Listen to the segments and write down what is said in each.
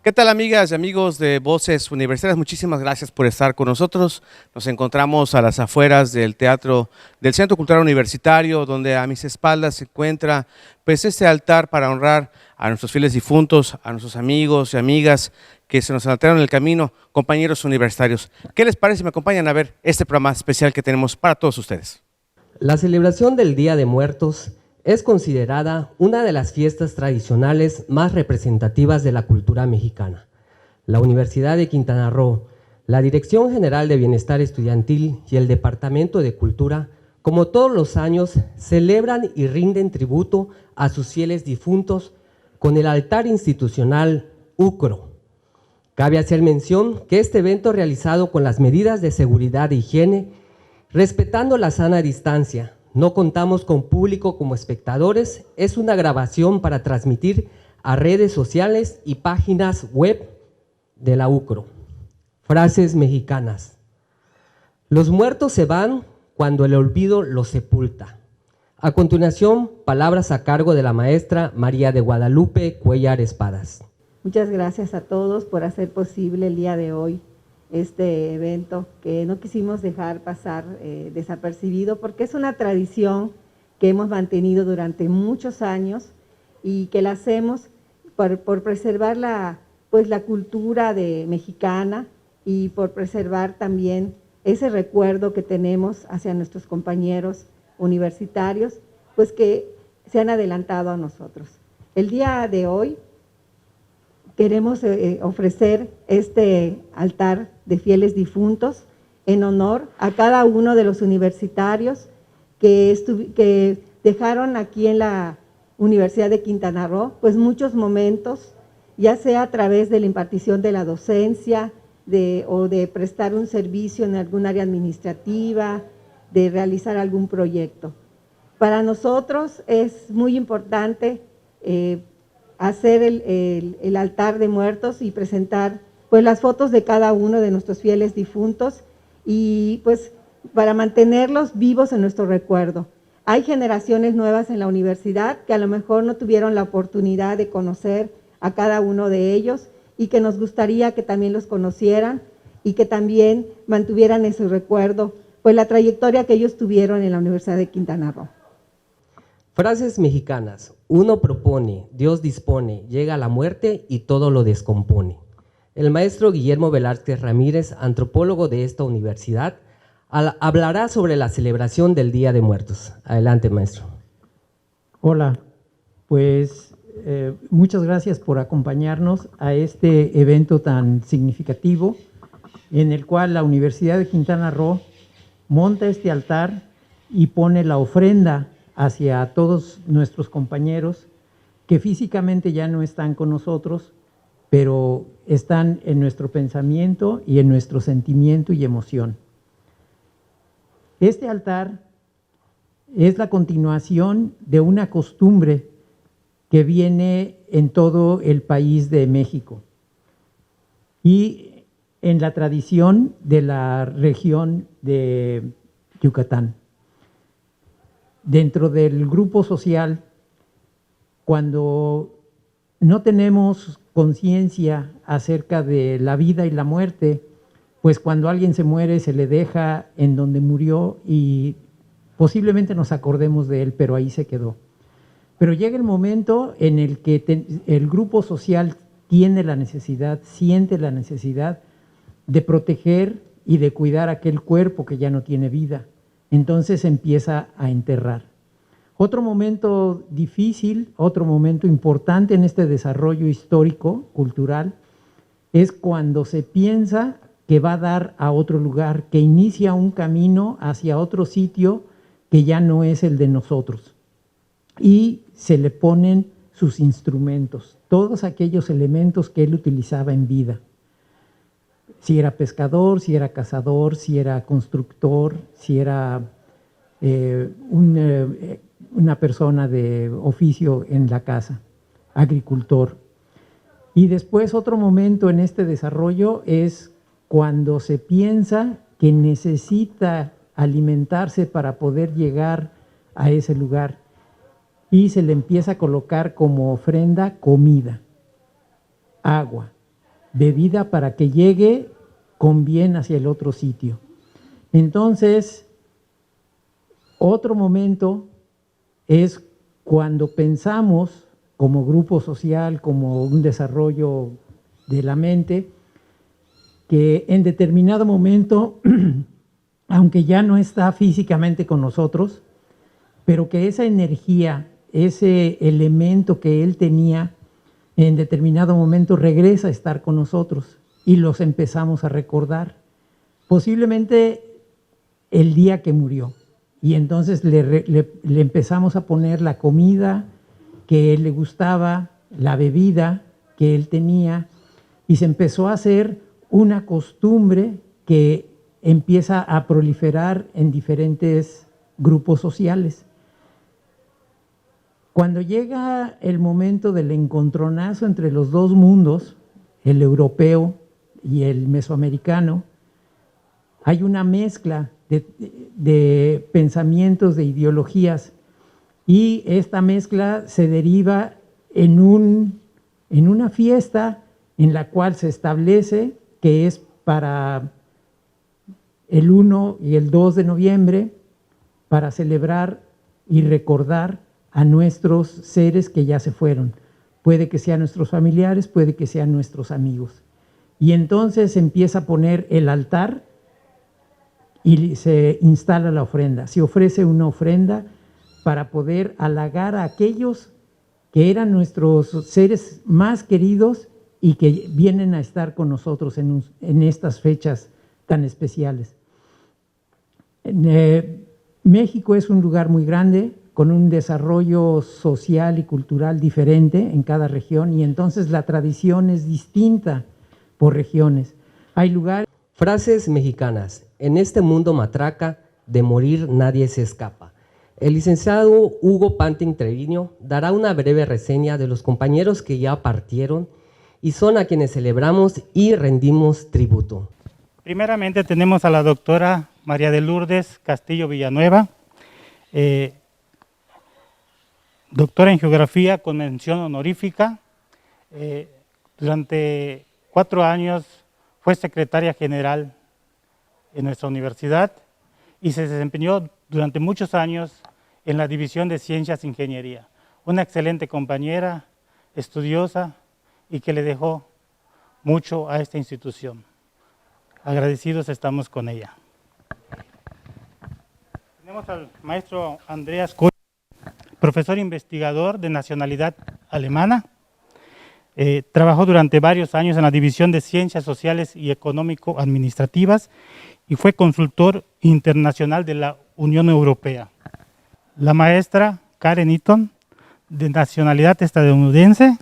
¿Qué tal, amigas y amigos de Voces Universitarias? Muchísimas gracias por estar con nosotros. Nos encontramos a las afueras del Teatro del Centro Cultural Universitario, donde a mis espaldas se encuentra pues este altar para honrar a nuestros fieles difuntos, a nuestros amigos y amigas que se nos adelantaron en el camino, compañeros universitarios. ¿Qué les parece si me acompañan a ver este programa especial que tenemos para todos ustedes? La celebración del Día de Muertos es considerada una de las fiestas tradicionales más representativas de la cultura mexicana. La Universidad de Quintana Roo, la Dirección General de Bienestar Estudiantil y el Departamento de Cultura, como todos los años, celebran y rinden tributo a sus fieles difuntos con el altar institucional UCRO. Cabe hacer mención que este evento realizado con las medidas de seguridad e higiene, respetando la sana distancia, no contamos con público como espectadores, es una grabación para transmitir a redes sociales y páginas web de la UCRO. Frases mexicanas. Los muertos se van cuando el olvido los sepulta. A continuación, palabras a cargo de la maestra María de Guadalupe Cuellar Espadas. Muchas gracias a todos por hacer posible el día de hoy este evento que no quisimos dejar pasar desapercibido, porque es una tradición que hemos mantenido durante muchos años y que la hacemos por preservar la cultura mexicana y por preservar también ese recuerdo que tenemos hacia nuestros compañeros universitarios, pues que se han adelantado a nosotros. El día de hoy queremos ofrecer este altar de fieles difuntos en honor a cada uno de los universitarios que dejaron aquí en la Universidad de Quintana Roo, pues muchos momentos, ya sea a través de la impartición de la docencia, o de prestar un servicio en algún área administrativa, de realizar algún proyecto. Para nosotros es muy importante hacer el altar de muertos y presentar pues las fotos de cada uno de nuestros fieles difuntos y pues para mantenerlos vivos en nuestro recuerdo. Hay generaciones nuevas en la universidad que a lo mejor no tuvieron la oportunidad de conocer a cada uno de ellos y que nos gustaría que también los conocieran y que también mantuvieran en su recuerdo pues la trayectoria que ellos tuvieron en la Universidad de Quintana Roo. Frases mexicanas. Uno propone, Dios dispone, llega la muerte y todo lo descompone. El maestro Guillermo Velázquez Ramírez, antropólogo de esta universidad, hablará sobre la celebración del Día de Muertos. Adelante, maestro. Hola, pues muchas gracias por acompañarnos a este evento tan significativo en el cual la Universidad de Quintana Roo monta este altar y pone la ofrenda hacia todos nuestros compañeros que físicamente ya no están con nosotros, pero están en nuestro pensamiento y en nuestro sentimiento y emoción. Este altar es la continuación de una costumbre que viene en todo el país de México y en la tradición de la región de Yucatán. Dentro del grupo social, cuando no tenemos conciencia acerca de la vida y la muerte, pues cuando alguien se muere se le deja en donde murió y posiblemente nos acordemos de él, pero ahí se quedó. Pero llega el momento en el que el grupo social tiene la necesidad, siente la necesidad de proteger y de cuidar aquel cuerpo que ya no tiene vida. Entonces empieza a enterrar. Otro momento difícil, otro momento importante en este desarrollo histórico, cultural, es cuando se piensa que va a dar a otro lugar, que inicia un camino hacia otro sitio que ya no es el de nosotros. Y se le ponen sus instrumentos, todos aquellos elementos que él utilizaba en vida. Si era pescador, si era cazador, si era constructor, si era una persona de oficio en la casa, agricultor. Y después otro momento en este desarrollo es cuando se piensa que necesita alimentarse para poder llegar a ese lugar y se le empieza a colocar como ofrenda comida, agua, bebida para que llegue con bien hacia el otro sitio. Entonces, otro momento es cuando pensamos como grupo social, como un desarrollo de la mente, que en determinado momento, aunque ya no está físicamente con nosotros, pero que esa energía, ese elemento que él tenía, en determinado momento regresa a estar con nosotros y los empezamos a recordar. Posiblemente el día que murió. Y entonces le empezamos a poner la comida que él le gustaba, la bebida que él tenía, y se empezó a hacer una costumbre que empieza a proliferar en diferentes grupos sociales. Cuando llega el momento del encontronazo entre los dos mundos, el europeo y el mesoamericano, hay una mezcla de pensamientos, de ideologías, y esta mezcla se deriva en una fiesta en la cual se establece que es para el 1 y el 2 de noviembre, para celebrar y recordar a nuestros seres que ya se fueron. Puede que sean nuestros familiares, puede que sean nuestros amigos. Y entonces se empieza a poner el altar y se instala la ofrenda. Se ofrece una ofrenda para poder halagar a aquellos que eran nuestros seres más queridos y que vienen a estar con nosotros en estas fechas tan especiales. México es un lugar muy grande, con un desarrollo social y cultural diferente en cada región, y entonces la tradición es distinta por regiones. Hay lugares... Frases mexicanas. En este mundo matraca, de morir nadie se escapa. El licenciado Hugo Pantin Treviño dará una breve reseña de los compañeros que ya partieron y son a quienes celebramos y rendimos tributo. Primeramente tenemos a la doctora María de Lourdes Castillo Villanueva, doctora en Geografía con mención honorífica. Durante 4 años fue secretaria general en nuestra universidad y se desempeñó durante muchos años en la División de Ciencias e Ingeniería. Una excelente compañera, estudiosa y que le dejó mucho a esta institución. Agradecidos estamos con ella. Tenemos al maestro Andreas Koch, profesor investigador de nacionalidad alemana. Trabajó durante varios años en la División de Ciencias Sociales y Económico-Administrativas y fue consultor internacional de la Unión Europea. La maestra Karen Eaton, de nacionalidad estadounidense,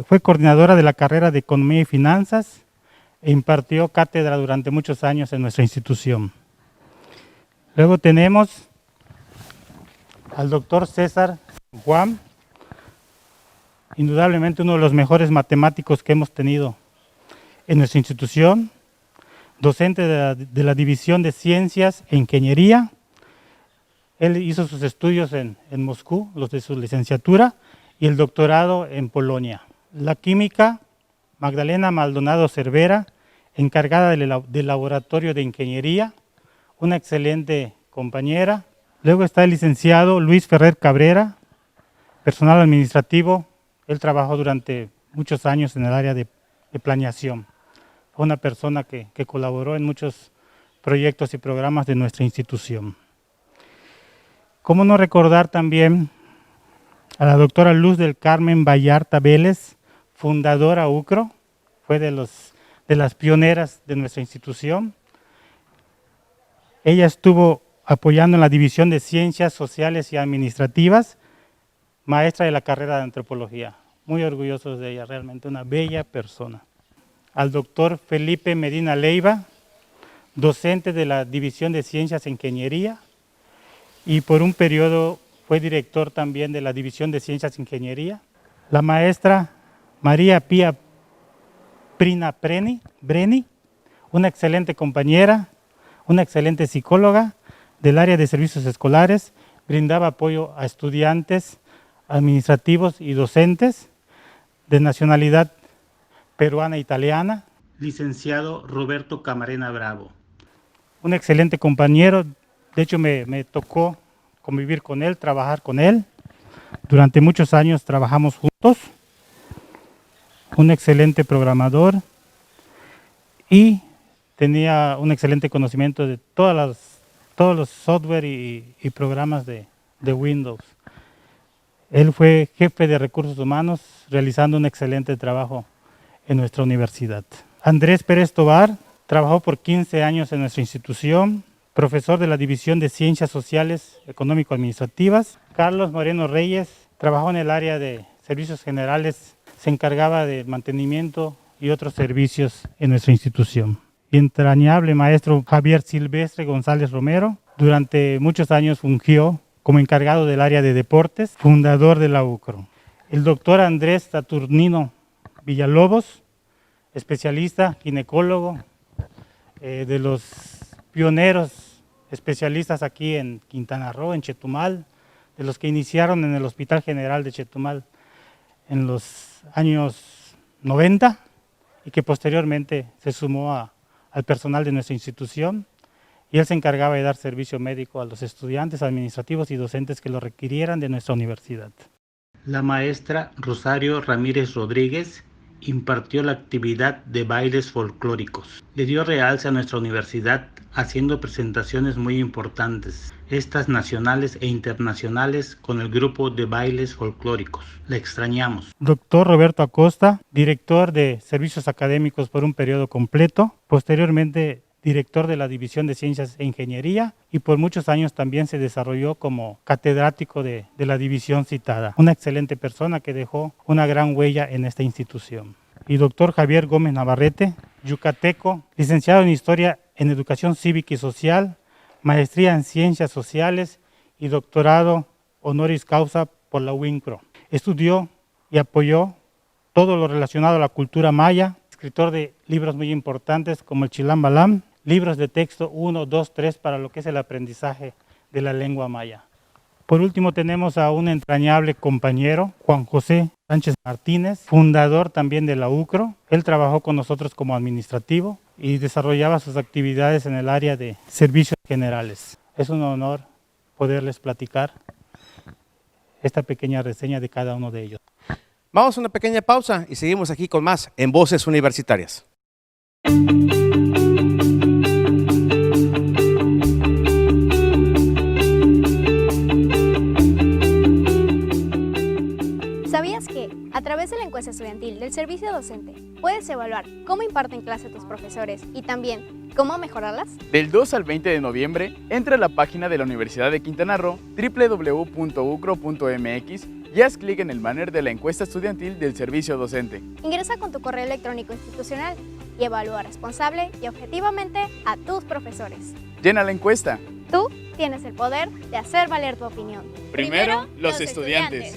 fue coordinadora de la carrera de Economía y Finanzas e impartió cátedra durante muchos años en nuestra institución. Luego tenemos al doctor César Juan, indudablemente uno de los mejores matemáticos que hemos tenido en nuestra institución, docente de la División de Ciencias e Ingeniería. Él hizo sus estudios en Moscú, los de su licenciatura, y el doctorado en Polonia. La química, Magdalena Maldonado Cervera, encargada del laboratorio de ingeniería, una excelente compañera. Luego está el licenciado Luis Ferrer Cabrera, personal administrativo. Él trabajó durante muchos años en el área de planeación. Fue una persona que colaboró en muchos proyectos y programas de nuestra institución. ¿Cómo no recordar también a la doctora Luz del Carmen Vallarta Vélez, fundadora UCRO? Fue de las pioneras de nuestra institución. Ella estuvo apoyando en la División de Ciencias Sociales y Administrativas, maestra de la carrera de Antropología. Muy orgullosos de ella, realmente una bella persona. Al doctor Felipe Medina Leiva, docente de la División de Ciencias e Ingeniería, y por un periodo fue director también de la División de Ciencias e Ingeniería. La maestra María Pía Prina Breni, una excelente compañera, una excelente psicóloga del área de servicios escolares, brindaba apoyo a estudiantes, administrativos y docentes de nacionalidad peruana-italiana, licenciado Roberto Camarena Bravo. Un excelente compañero, de hecho me tocó convivir con él, trabajar con él. Durante muchos años trabajamos juntos. Un excelente programador y tenía un excelente conocimiento de todos los software y programas de Windows. Él fue jefe de recursos humanos, realizando un excelente trabajo en nuestra universidad. Andrés Pérez Tobar trabajó por 15 años en nuestra institución, profesor de la División de Ciencias Sociales Económico-Administrativas. Carlos Moreno Reyes trabajó en el área de servicios generales, se encargaba de mantenimiento y otros servicios en nuestra institución. Y entrañable maestro Javier Silvestre González Romero, durante muchos años fungió como encargado del área de deportes, fundador de la UCRO. El doctor Andrés Saturnino Villalobos, especialista, ginecólogo, de los pioneros especialistas aquí en Quintana Roo, en Chetumal, de los que iniciaron en el Hospital General de Chetumal en los años 90 y que posteriormente se sumó al personal de nuestra institución, y él se encargaba de dar servicio médico a los estudiantes, administrativos y docentes que lo requirieran de nuestra universidad. La maestra Rosario Ramírez Rodríguez impartió la actividad de bailes folclóricos. Le dio realce a nuestra universidad haciendo presentaciones muy importantes, estas nacionales e internacionales con el grupo de bailes folclóricos. Le extrañamos. Doctor Roberto Acosta, director de servicios académicos por un periodo completo, posteriormente director de la División de Ciencias e Ingeniería, y por muchos años también se desarrolló como catedrático de la división citada. Una excelente persona que dejó una gran huella en esta institución. Y doctor Javier Gómez Navarrete, yucateco, licenciado en Historia en Educación Cívica y Social, maestría en Ciencias Sociales y doctorado honoris causa por la UINCRO. Estudió y apoyó todo lo relacionado a la cultura maya, escritor de libros muy importantes como el Chilam Balam, libros de texto 1, 2, 3 para lo que es el aprendizaje de la lengua maya. Por último tenemos a un entrañable compañero, Juan José Sánchez Martínez, fundador también de la UCRO. Él trabajó con nosotros como administrativo y desarrollaba sus actividades en el área de servicios generales. Es un honor poderles platicar esta pequeña reseña de cada uno de ellos. Vamos a una pequeña pausa y seguimos aquí con más en Voces Universitarias. ¿Sabías que, a través de la encuesta estudiantil del servicio docente, puedes evaluar cómo imparten clase tus profesores y también cómo mejorarlas? Del 2 al 20 de noviembre, entra a la página de la Universidad de Quintana Roo, www.ucro.mx, y haz clic en el banner de la encuesta estudiantil del servicio docente. Ingresa con tu correo electrónico institucional y evalúa responsable y objetivamente a tus profesores. Llena la encuesta. Tú tienes el poder de hacer valer tu opinión. Primero, los estudiantes.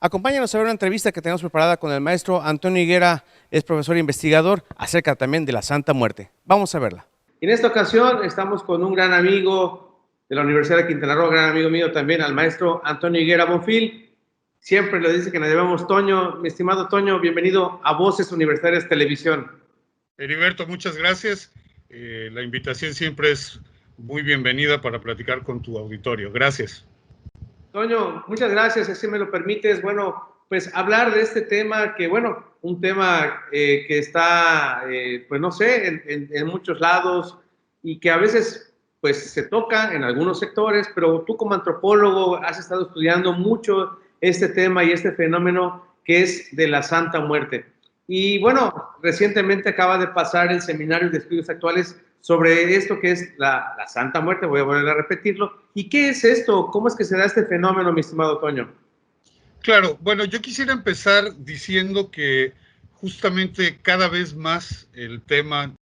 Acompáñanos a ver una entrevista que tenemos preparada con el maestro Antonio Higuera, es profesor e investigador, acerca también de la Santa Muerte. Vamos a verla. En esta ocasión estamos con un gran amigo de la Universidad de Quintana Roo, gran amigo mío también, al maestro Antonio Higuera Bonfil. Siempre le dice que nos llamamos Toño. Mi estimado Toño, bienvenido a Voces Universitarias Televisión. Heriberto, muchas gracias. La invitación siempre es muy bienvenida para platicar con tu auditorio. Gracias. Toño, muchas gracias, si me lo permites. Bueno, pues hablar de este tema que, bueno, un tema que está, pues no sé, en muchos lados y que a veces, pues se toca en algunos sectores, pero tú como antropólogo has estado estudiando mucho este tema y este fenómeno que es de la Santa Muerte. Y bueno, recientemente acaba de pasar el Seminario de Estudios Actuales sobre esto que es la Santa Muerte, voy a volver a repetirlo. ¿Y qué es esto? ¿Cómo es que se da este fenómeno, mi estimado Toño? Claro, bueno, yo quisiera empezar diciendo que justamente cada vez más el tema de la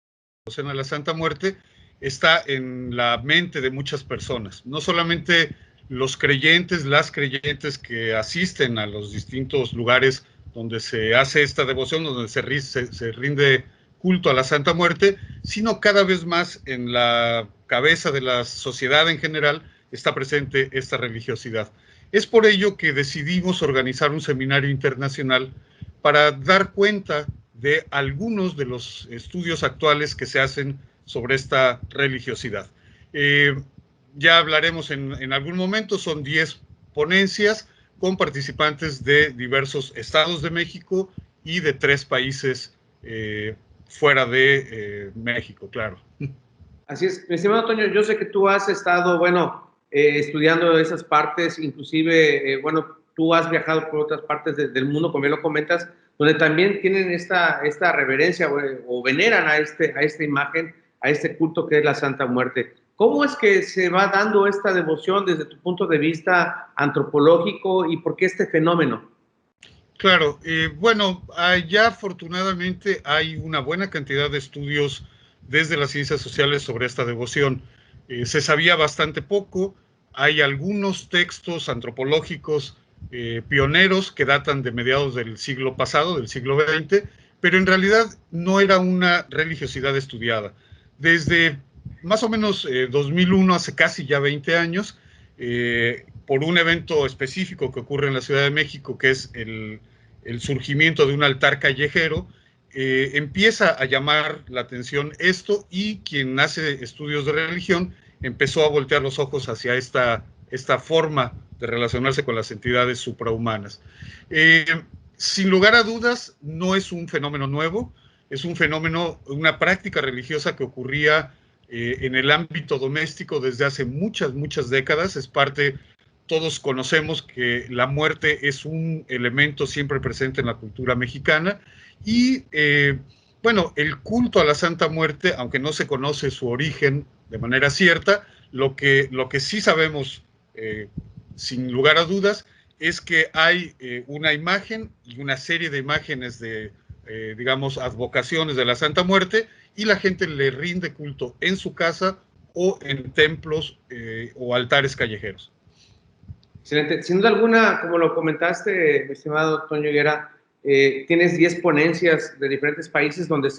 devoción a la Santa Muerte está en la mente de muchas personas, no solamente los creyentes, las creyentes que asisten a los distintos lugares donde se hace esta devoción, donde se rinde culto a la Santa Muerte, sino cada vez más en la cabeza de la sociedad en general está presente esta religiosidad. Es por ello que decidimos organizar un seminario internacional para dar cuenta de algunos de los estudios actuales que se hacen sobre esta religiosidad. Ya hablaremos en algún momento, son 10 ponencias con participantes de diversos estados de México y de 3 países fuera de México, claro. Así es, mi estimado Toño, yo sé que tú has estado, estudiando esas partes, inclusive, tú has viajado por otras partes del mundo, como bien lo comentas, donde también tienen esta reverencia o veneran a esta imagen, a este culto que es la Santa Muerte. ¿Cómo es que se va dando esta devoción desde tu punto de vista antropológico y por qué este fenómeno? Claro, ya afortunadamente hay una buena cantidad de estudios desde las ciencias sociales sobre esta devoción. Se sabía bastante poco, hay algunos textos antropológicos pioneros que datan de mediados del siglo pasado, del siglo XX, pero en realidad no era una religiosidad estudiada. Desde más o menos 2001, hace casi ya 20 años, por un evento específico que ocurre en la Ciudad de México, que es el surgimiento de un altar callejero, empieza a llamar la atención esto, y quien hace estudios de religión empezó a voltear los ojos hacia esta forma de relacionarse con las entidades suprahumanas. Sin lugar a dudas, no es un fenómeno nuevo, es un fenómeno, una práctica religiosa que ocurría en el ámbito doméstico desde hace muchas décadas. Es parte, todos conocemos que la muerte es un elemento siempre presente en la cultura mexicana, y el culto a la Santa Muerte, aunque no se conoce su origen de manera cierta, lo que sí sabemos sin lugar a dudas es que hay una imagen y una serie de imágenes de, advocaciones de la Santa Muerte, y la gente le rinde culto en su casa o en templos o altares callejeros. Excelente. Sin duda alguna, como lo comentaste, mi estimado Toño Higuera, tienes 10 ponencias de diferentes países donde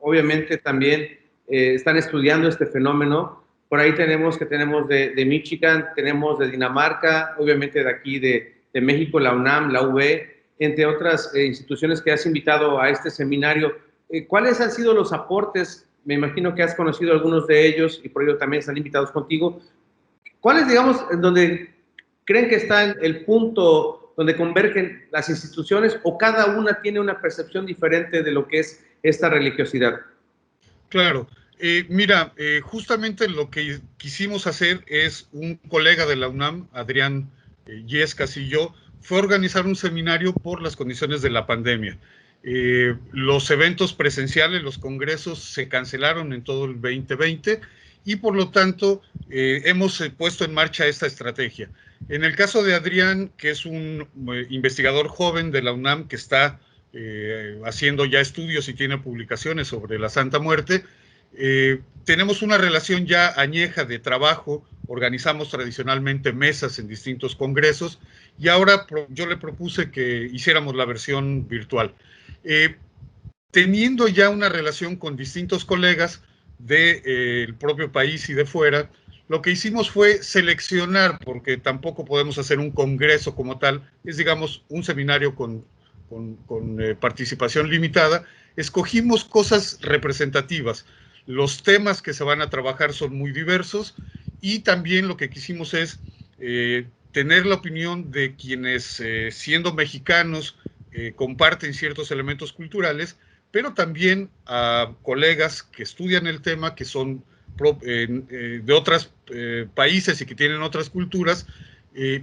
obviamente también están estudiando este fenómeno. Por ahí tenemos de Michigan, tenemos de Dinamarca, obviamente de aquí de México, la UNAM, la UB, entre otras instituciones que has invitado a este seminario. ¿Cuáles han sido los aportes? Me imagino que has conocido algunos de ellos y por ello también están invitados contigo. ¿Cuáles, donde creen que está el punto donde convergen las instituciones, o cada una tiene una percepción diferente de lo que es esta religiosidad? Claro. Justamente lo que quisimos hacer es, un colega de la UNAM, Adrián Yescas, y yo, fue organizar un seminario por las condiciones de la pandemia. Los eventos presenciales, los congresos, se cancelaron en todo el 2020, y por lo tanto hemos puesto en marcha esta estrategia. En el caso de Adrián, que es un investigador joven de la UNAM que está haciendo ya estudios y tiene publicaciones sobre la Santa Muerte, tenemos una relación ya añeja de trabajo. Organizamos tradicionalmente mesas en distintos congresos, y ahora yo le propuse que hiciéramos la versión virtual. Teniendo ya una relación con distintos colegas del propio país y de fuera, lo que hicimos fue seleccionar, porque tampoco podemos hacer un congreso como tal, es un seminario con participación limitada. Escogimos cosas representativas. Los temas que se van a trabajar son muy diversos, y también lo que quisimos es tener la opinión de quienes, siendo mexicanos, comparten ciertos elementos culturales, pero también a colegas que estudian el tema, que son de otros países y que tienen otras culturas.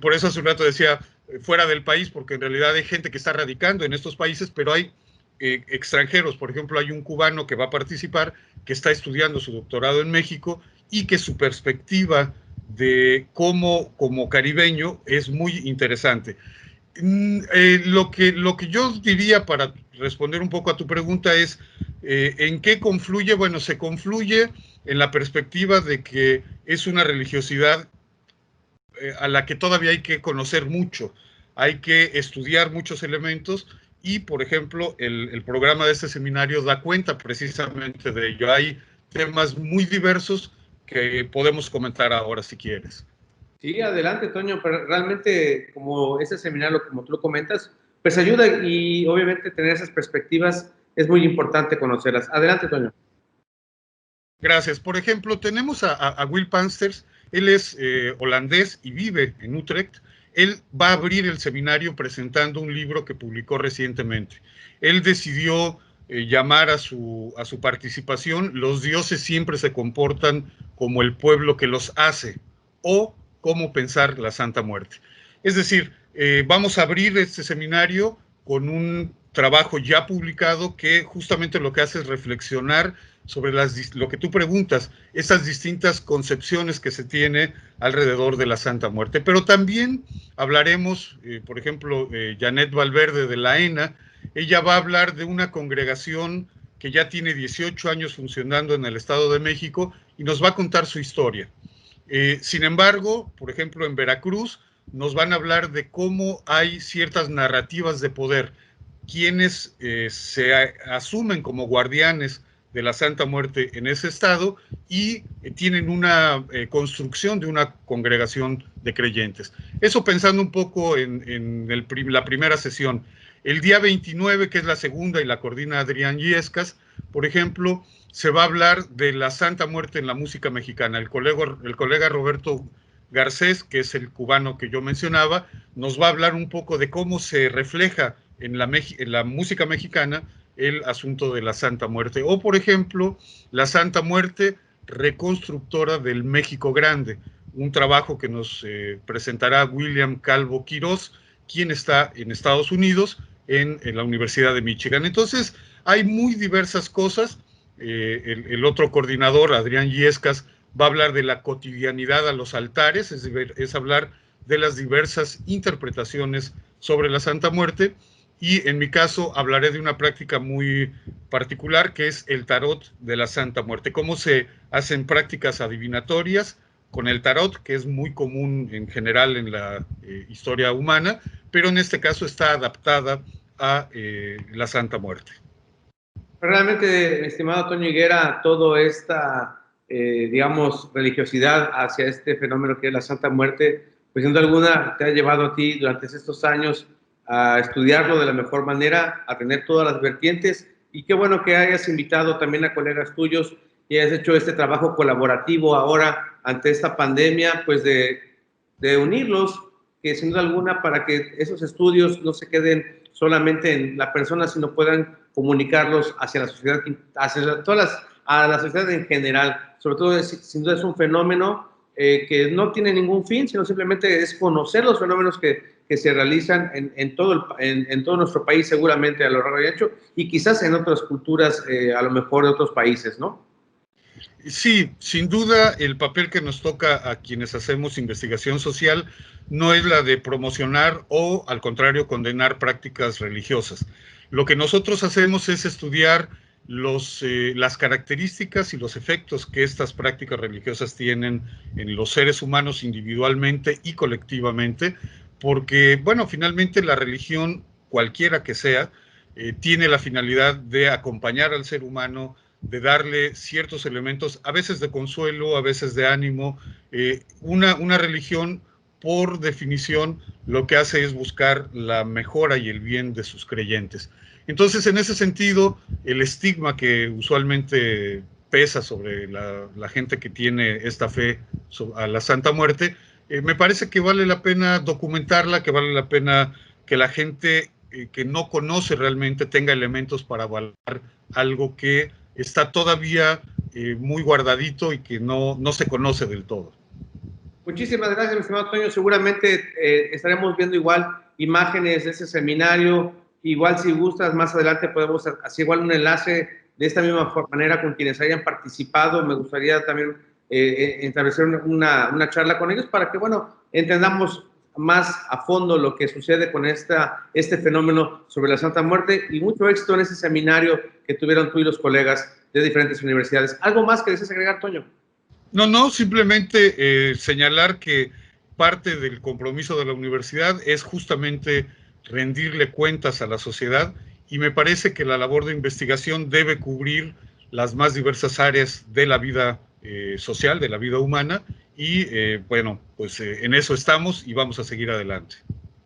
Por eso hace un rato decía fuera del país, porque en realidad hay gente que está radicando en estos países, pero hay extranjeros. Por ejemplo, hay un cubano que va a participar, que está estudiando su doctorado en México, y que su perspectiva de como caribeño es muy interesante. Lo que yo diría para responder un poco a tu pregunta es, ¿en qué confluye? Bueno, se confluye en la perspectiva de que es una religiosidad a la que todavía hay que conocer mucho, hay que estudiar muchos elementos y, por ejemplo, el programa de este seminario da cuenta precisamente de ello. Hay temas muy diversos que podemos comentar ahora si quieres. Sí, adelante, Toño, pero realmente como ese seminario, como tú lo comentas, pues ayuda y obviamente tener esas perspectivas es muy importante conocerlas. Adelante, Toño. Gracias. Por ejemplo, tenemos a Will Pansters, él es holandés y vive en Utrecht. Él va a abrir el seminario presentando un libro que publicó recientemente. Él decidió llamar a su participación "Los dioses siempre se comportan como el pueblo que los hace", o "Cómo pensar la Santa Muerte". Es decir, vamos a abrir este seminario con un trabajo ya publicado que justamente lo que hace es reflexionar sobre lo que tú preguntas, esas distintas concepciones que se tiene alrededor de la Santa Muerte. Pero también hablaremos, por ejemplo, Janet Valverde de la ENA, ella va a hablar de una congregación que ya tiene 18 años funcionando en el Estado de México y nos va a contar su historia. Sin embargo, por ejemplo, en Veracruz nos van a hablar de cómo hay ciertas narrativas de poder, quienes se asumen como guardianes de la Santa Muerte en ese estado y tienen una construcción de una congregación de creyentes. Eso pensando un poco en la primera sesión. El día 29, que es la segunda y la coordina Adrián Yescas, por ejemplo, se va a hablar de la Santa Muerte en la música mexicana. El colega Roberto Garcés, que es el cubano que yo mencionaba, nos va a hablar un poco de cómo se refleja en la música mexicana el asunto de la Santa Muerte. O, por ejemplo, la Santa Muerte reconstructora del México Grande, un trabajo que nos presentará William Calvo Quirós, quien está en Estados Unidos, en la Universidad de Michigan. Entonces, hay muy diversas cosas. El otro coordinador, Adrián Yescas, va a hablar de la cotidianidad a los altares, es hablar de las diversas interpretaciones sobre la Santa Muerte. Y en mi caso hablaré de una práctica muy particular que es el tarot de la Santa Muerte, cómo se hacen prácticas adivinatorias con el tarot, que es muy común en general en la historia humana, pero en este caso está adaptada a la Santa Muerte. Realmente, mi estimado Toño Higuera, toda esta, digamos, religiosidad hacia este fenómeno que es la Santa Muerte, pues sin duda alguna te ha llevado a ti durante estos años a estudiarlo de la mejor manera, a tener todas las vertientes, y qué bueno que hayas invitado también a colegas tuyos y hayas hecho este trabajo colaborativo ahora ante esta pandemia, pues de unirlos, que sin duda alguna para que esos estudios no se queden solamente en la persona, sino puedan comunicarlos hacia la sociedad, a la sociedad en general. Sobre todo, sin duda es un fenómeno que no tiene ningún fin, sino simplemente es conocer los fenómenos que se realizan en todo nuestro país, seguramente a lo largo y ancho, y quizás en otras culturas, a lo mejor de otros países, ¿no? Sí, sin duda el papel que nos toca a quienes hacemos investigación social no es la de promocionar o, al contrario, condenar prácticas religiosas. Lo que nosotros hacemos es estudiar las características y los efectos que estas prácticas religiosas tienen en los seres humanos individualmente y colectivamente, porque, bueno, finalmente la religión, cualquiera que sea, tiene la finalidad de acompañar al ser humano, de darle ciertos elementos, a veces de consuelo, a veces de ánimo. Una religión, por definición, lo que hace es buscar la mejora y el bien de sus creyentes. Entonces, en ese sentido, el estigma que usualmente pesa sobre la gente que tiene esta fe a la Santa Muerte, me parece que vale la pena documentarla, que vale la pena que la gente que no conoce realmente tenga elementos para valorar algo que está todavía muy guardadito y que no se conoce del todo. Muchísimas gracias, mi estimado Toño. Seguramente estaremos viendo igual imágenes de ese seminario. Igual, si gustas, más adelante podemos hacer igual un enlace de esta misma manera con quienes hayan participado. Me gustaría también establecer una charla con ellos para que, bueno, entendamos más a fondo lo que sucede con este fenómeno sobre la Santa Muerte, y mucho éxito en ese seminario que tuvieron tú y los colegas de diferentes universidades. ¿Algo más que desees agregar, Toño? No, simplemente señalar que parte del compromiso de la universidad es justamente rendirle cuentas a la sociedad, y me parece que la labor de investigación debe cubrir las más diversas áreas de la vida social, de la vida humana, y bueno, pues en eso estamos y vamos a seguir adelante.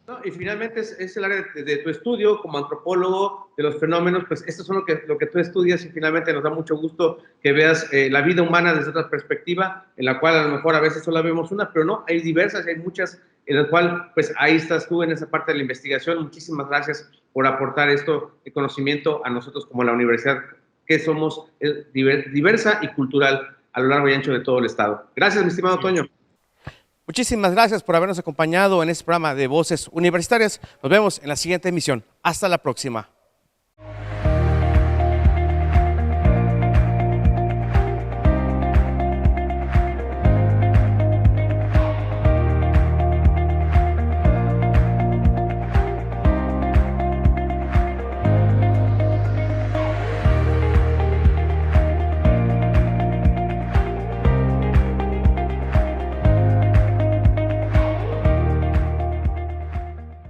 No, y finalmente es el área de tu estudio como antropólogo de los fenómenos, pues esto es lo que tú estudias, y finalmente nos da mucho gusto que veas la vida humana desde otra perspectiva, en la cual a lo mejor a veces solo vemos una, pero no, hay diversas, hay muchas, en la cual pues ahí estás tú en esa parte de la investigación. Muchísimas gracias por aportar esto de conocimiento a nosotros como la universidad, que somos diversa y cultural a lo largo y ancho de todo el estado. Gracias, mi estimado Toño. Muchísimas gracias por habernos acompañado en este programa de Voces Universitarias. Nos vemos en la siguiente emisión. Hasta la próxima.